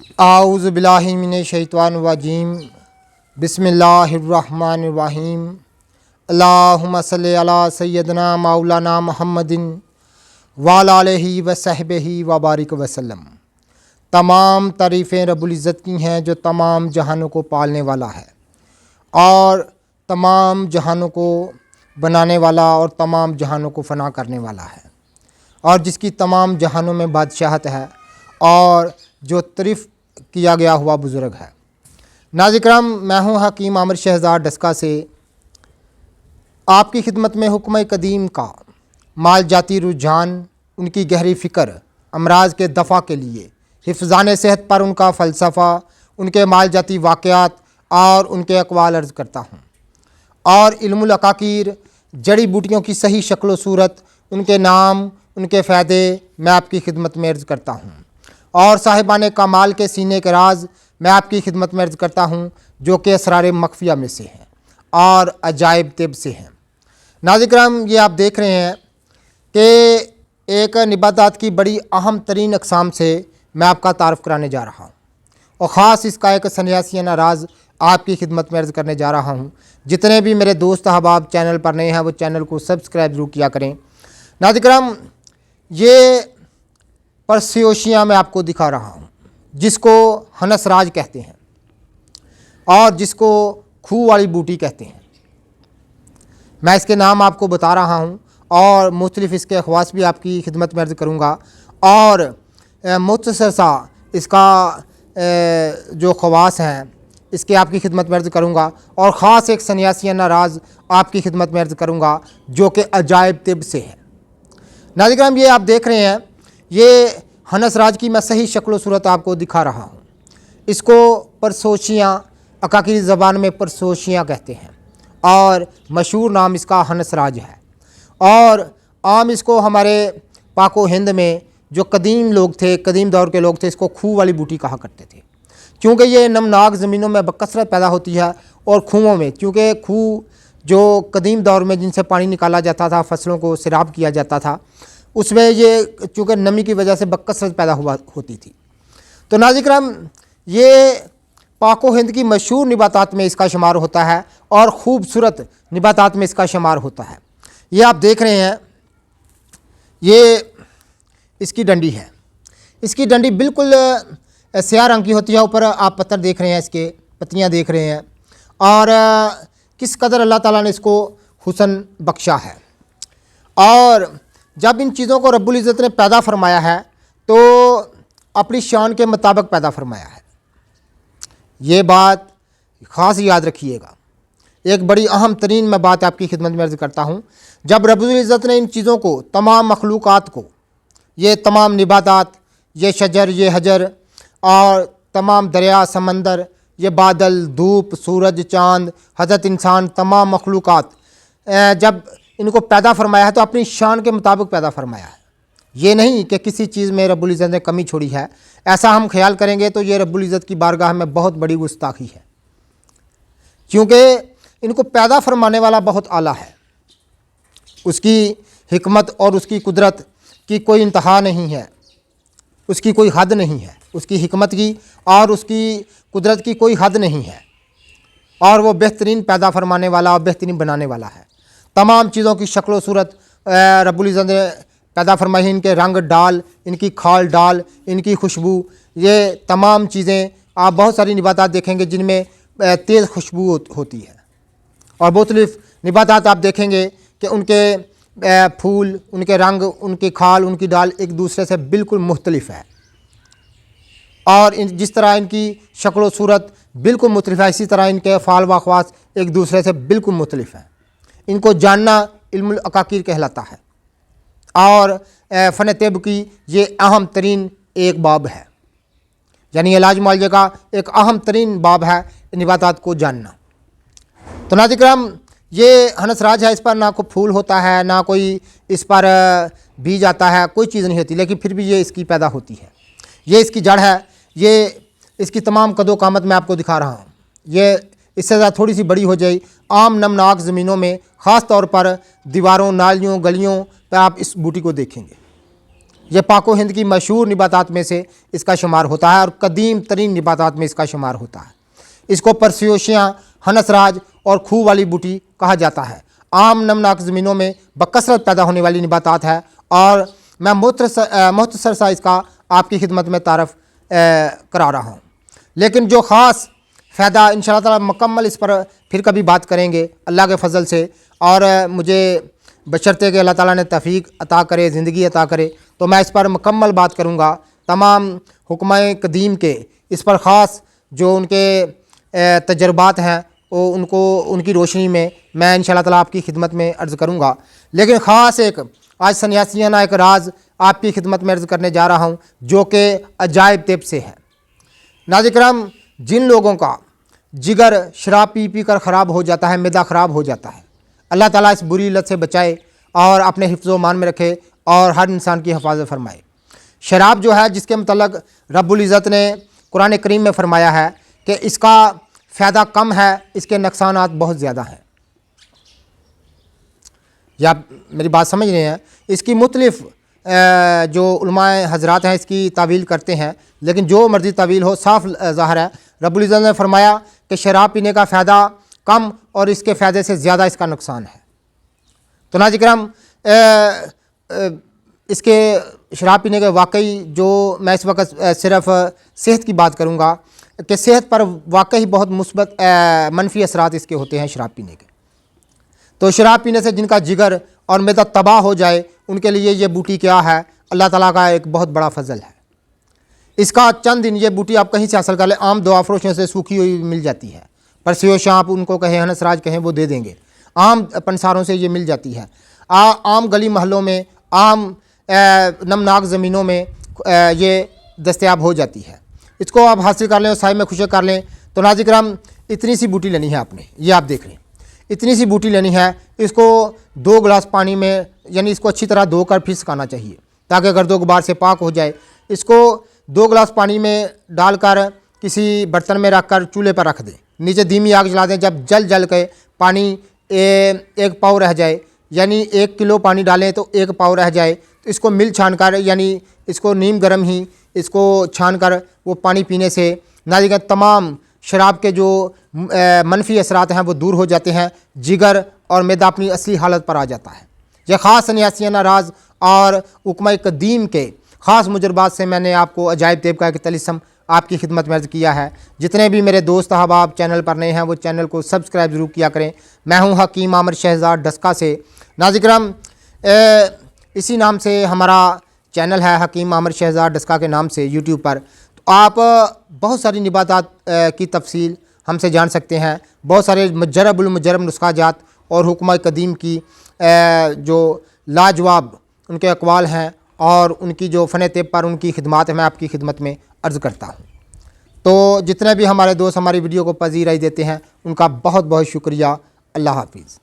आऊज़ु बिल्लाहि मिनश्शैतानिर्रजीम बिस्मिल्लाहिर्रहमानिर्रहीम अल्लाहुम्मा सल्लि अला सय्यदना मौलाना मुहम्मदिन वाला आलिहि व सहबिहि व बारिक वसल्लम। तमाम तारीफ़ें रब्बुल इज़्ज़त की हैं जो तमाम जहानों को पालने वाला है और तमाम जहानों को बनाने वाला और तमाम जहानों को फ़ना करने वाला है और जिसकी तमाम जहानों में बादशाहत है और जो तारीफ़ किया गया हुआ बुज़ुर्ग है। नाज़िर-ए-किराम, मैं हूँ हकीम आमिर शहज़ाद डस्का से आपकी खिदमत में हुक्म कदीम का माल जाती रुझान, उनकी गहरी फ़िक्र, अमराज के दफ़ा के लिए हिफ़्ज़ान सेहत पर उनका फ़लसफ़ा, उनके माल जाती वाक़यात और उनके अक़वाल अर्ज़ करता हूँ और इल्मुल अकाकीर, जड़ी बूटियों की सही शक्ल व सूरत, उनके नाम, उनके फ़ायदे मैं आपकी खिदमत में अर्ज़ करता हूँ और साहिबान कमाल के सीने के राज मैं आपकी खिदमत में अर्ज़ करता हूँ जो कि असरार मख्फिया में से हैं और अजायब तिब से हैं। नाज़िर-ए-किराम, ये आप देख रहे हैं कि एक निबातात की बड़ी अहम तरीन अक़साम से मैं आपका तारुफ़ कराने जा रहा हूँ और ख़ास इसका एक सन्यासियाना राज आपकी खिदमत में अर्ज़ करने जा रहा हूँ। जितने भी मेरे दोस्त अहबाब चैनल पर नए हैं वो चैनल को सब्सक्राइब ज़रूर किया करें। नाज़िर-ए-किराम, ये परस्योशियाँ मैं आपको दिखा रहा हूँ जिसको हनस राज कहते हैं और जिसको खूह वाली बूटी कहते हैं। मैं इसके नाम आपको बता रहा हूँ और मुख्तलिफ़ इसके ख़वास भी आपकी खिदमत में अर्ज़ करूँगा और मुख्तसर सा इसका जो ख़वास हैं इसके आपकी खिदमत में अर्ज़ करूँगा और ख़ास एक सन्यासियाना राज आपकी खिदमत में अर्ज़ करूँगा जो कि अजायब तिब से है। नाज़िर-ए-किराम, ये आप देख रहे हैं, ये हनस राज की मैं सही शक्ल व सूरत आपको दिखा रहा हूँ। इसको परसोशियाँ, अकाकीरी ज़बान में परसोशियाँ कहते हैं और मशहूर नाम इसका हनस राज है और आम इसको हमारे पाको हिंद में जो कदीम लोग थे, कदीम दौर के लोग थे, इसको खूह वाली बूटी कहा करते थे क्योंकि ये नमनाक ज़मीनों में बकसरत पैदा होती है और खूहों में, क्योंकि खूह जो कदीम दौर में जिनसे पानी निकाला जाता था, फसलों को सिराब किया जाता था, उसमें ये चूँकि नमी की वजह से बकसरत पैदा हुआ होती थी। तो नाज़िर-ए-किराम, ये पाको हिंद की मशहूर निबातात में इसका शुमार होता है और ख़ूबसूरत निबातात में इसका शुमार होता है। ये आप देख रहे हैं, ये इसकी डंडी है। इसकी डंडी बिल्कुल स्याह रंग की होती है। ऊपर आप पत्थर देख रहे हैं, इसके पत्तियाँ देख रहे हैं और किस कदर अल्लाह ताला ने इसको हुस्न बख्शा है। और जब इन चीज़ों को रब्बुल इज़्ज़त ने पैदा फरमाया है तो अपनी शान के मुताबिक पैदा फरमाया है। ये बात ख़ास याद रखिएगा। एक बड़ी अहम तरीन मैं बात आपकी खिदमत में अर्ज़ करता हूँ। जब रब्बुल इज़्ज़त ने इन चीज़ों को, तमाम मखलूक़ात को, ये तमाम निबातात, ये शजर, ये हजर और तमाम दरिया, समंदर, ये बादल, धूप, सूरज, चाँद, हज़रत इंसान, तमाम मखलूक़ात, जब इनको पैदा फरमाया है तो अपनी शान के मुताबिक पैदा फरमाया है। ये नहीं कि किसी चीज़ में रब्बुल इज़्ज़त ने कमी छोड़ी है। ऐसा हम ख्याल करेंगे तो ये रब्बुल इज़्ज़त की बारगाह में बहुत बड़ी गुस्ताखी है, क्योंकि इनको पैदा फरमाने वाला बहुत आला है। उसकी हिकमत और उसकी कुदरत की कोई इंतहा नहीं है, उसकी कोई हद नहीं है। उसकी हिकमत की और उसकी कुदरत की कोई हद नहीं है और वो बेहतरीन पैदा फरमाने वाला और बेहतरीन बनाने वाला है। तमाम चीज़ों की शक्ल व सूरत रब्बुल इज़्ज़त ने पैदा फरमाई। इनके रंग डाल, इनकी खाल डाल, इनकी खुशबू, ये तमाम चीज़ें आप बहुत सारी निबातात देखेंगे जिनमें तेज़ खुशबू होती है और मुख्तलिफ़ निबातात आप देखेंगे कि उनके फूल, उनके रंग, उनकी खाल, उनकी डाल एक दूसरे से बिल्कुल मुख्तलिफ़ है और जिस तरह इनकी शक्ल व सूरत बिल्कुल मुख्तलिफ़ है, इसी तरह इनके फ़ाल व ख़वास एक दूसरे से बिल्कुल मुख्तलिफ़ हैं। इनको जानना इल्मुल अकाकीर कहलाता है और फ़न तिब की ये अहम तरीन एक बाब है, यानी इलाज मुआलजे का एक अहम तरीन बाब है निबातात को जानना। तो नाज़िर-ए-किराम, ये हनस राज है। इस पर ना कोई फूल होता है, ना कोई इस पर बीज आता है, कोई चीज़ नहीं होती, लेकिन फिर भी ये इसकी पैदा होती है। ये इसकी जड़ है। ये इसकी तमाम कदो कामत मैं आपको दिखा रहा हूँ। ये इससे ज़्यादा थोड़ी सी बड़ी हो जाए। आम नमनाक ज़मीनों में, ख़ास तौर पर दीवारों, नालियों, गलियों पर आप इस बूटी को देखेंगे। ये पाको हिंद की मशहूर निबातात में से इसका शुमार होता है और कदीम तरीन निबातात में इसका शुमार होता है। इसको परसियोशियाँ, हनसराज और खूह वाली बूटी कहा जाता है। आम नमनाक ज़मीनों में बकसरत पैदा होने वाली निबातात है और मैं मुख्तसर सा इसका आपकी खिदमत में तारफ़ करा रहा हूँ। लेकिन जो ख़ास फ़ायदा इंशाअल्लाह ताला मुकम्मल इस पर फिर कभी बात करेंगे अल्लाह के फ़ज़ल से। और मुझे बशर्ते कि अल्लाह ताला ने तौफ़ीक़ अता करे, ज़िंदगी अता करे, तो मैं इस पर मुकम्मल बात करूँगा। तमाम हुक्माए कदीम के इस पर ख़ास जो उनके तजर्बात हैं वो उनकी रोशनी में मैं इंशाअल्लाह ताला आपकी खिदमत में अर्ज़ करूँगा। लेकिन ख़ास एक आज सन्यासियाना एक राज आपकी खिदमत में अर्ज़ करने जा रहा हूँ जो कि अजायब तेब से है। नाज़रीन किराम, जिन लोगों का जिगर शराब पी पी कर ख़राब हो जाता है, मैदा ख़राब हो जाता है, अल्लाह ताला इस बुरी लत से बचाए और अपने हिफ्ज़ व मान में रखे और हर इंसान की हिफाजत फरमाए। शराब जो है, जिसके मतलब रब्बुल इज़्ज़त ने कुरान करीम में फरमाया है कि इसका फ़ायदा कम है, इसके नुकसानात बहुत ज़्यादा हैं। या आप मेरी बात समझ रहे हैं? इसकी मुख्तलिफ़ जो उलमाए हज़रात हैं इसकी तावील करते हैं, लेकिन जो मर्ज़ी तावील हो, साफ ज़ाहिर है रब्बुल इज़्ज़त ने फरमाया कि शराब पीने का फ़ायदा कम और इसके फ़ायदे से ज़्यादा इसका नुकसान है। तो नाज़रीन किराम, इसके शराब पीने के वाकई जो मैं इस वक्त सिर्फ सेहत की बात करूँगा कि सेहत पर वाकई बहुत मुस्बत मनफी असरात इसके होते हैं शराब पीने के। तो शराब पीने से जिनका जिगर और मैदा तबाह हो जाए उनके लिए ये बूटी क्या है, अल्लाह ताला का एक बहुत बड़ा फजल है। इसका चंद दिन ये बूटी आप कहीं से हासिल कर लें, आम दवा फरोशों से सूखी हुई मिल जाती है। परसियोशां आप उनको कहें, हनसराज कहें, वो दे देंगे। आम पंसारों से ये मिल जाती है। आम गली महलों में, आम नमनाक ज़मीनों में ये दस्तयाब हो जाती है। इसको आप हासिल कर लें और साए में खुशक कर लें। तो नाज़रीन किराम, इतनी सी बूटी लेनी है आपने, ये आप देख लें, इतनी सी बूटी लेनी है। इसको 2 गिलास पानी में, यानी इसको अच्छी तरह धोकर फिर सुखाना चाहिए ताकि गर्दो गुबार से पाक हो जाए। इसको 2 गिलास पानी में डालकर किसी बर्तन में रख कर चूल्हे पर रख दें, नीचे धीमी आग जला दें। जब जल के पानी 1 पाव रह जाए, यानी 1 किलो पानी डालें तो 1 पाव रह जाए, तो इसको मिल छान कर, यानी इसको नीम गर्म ही इसको छान कर वो पानी पीने से नाज़रीन तमाम शराब के जो मनफी असरात हैं वो दूर हो जाते हैं। जिगर और मैदा अपनी असली हालत पर आ जाता है। यह ख़ास सन्यासियाना राज और हुक्मा कदीम के ख़ास मुजरबात से मैंने आपको अजायब तेब का एक तलिस्म आपकी खिदमत में अर्ज़ किया है। जितने भी मेरे दोस्त अहबाब चैनल पर नए हैं वो चैनल को सब्सक्राइब ज़रूर किया करें। मैं हूँ हकीम आमिर शहज़ाद डस्का से। नाज़रीन किराम, इसी नाम से हमारा चैनल है, हकीम आमिर शहज़ाद डस्का के नाम से यूट्यूब पर। तो आप बहुत सारी निबातात की तफसील हमसे जान सकते हैं। बहुत सारे मुजरबुल मुजरब नुस्ख़ाजात और हुक्मा कदीम की जो लाजवाब उनके अक़वाल हैं और उनकी जो फ़न तेब पर उनकी खिदमत है, मैं आपकी खिदमत में अर्ज़ करता हूँ। तो जितने भी हमारे दोस्त हमारी वीडियो को पज़ीराई देते हैं उनका बहुत बहुत शुक्रिया। अल्लाह हाफ़िज़।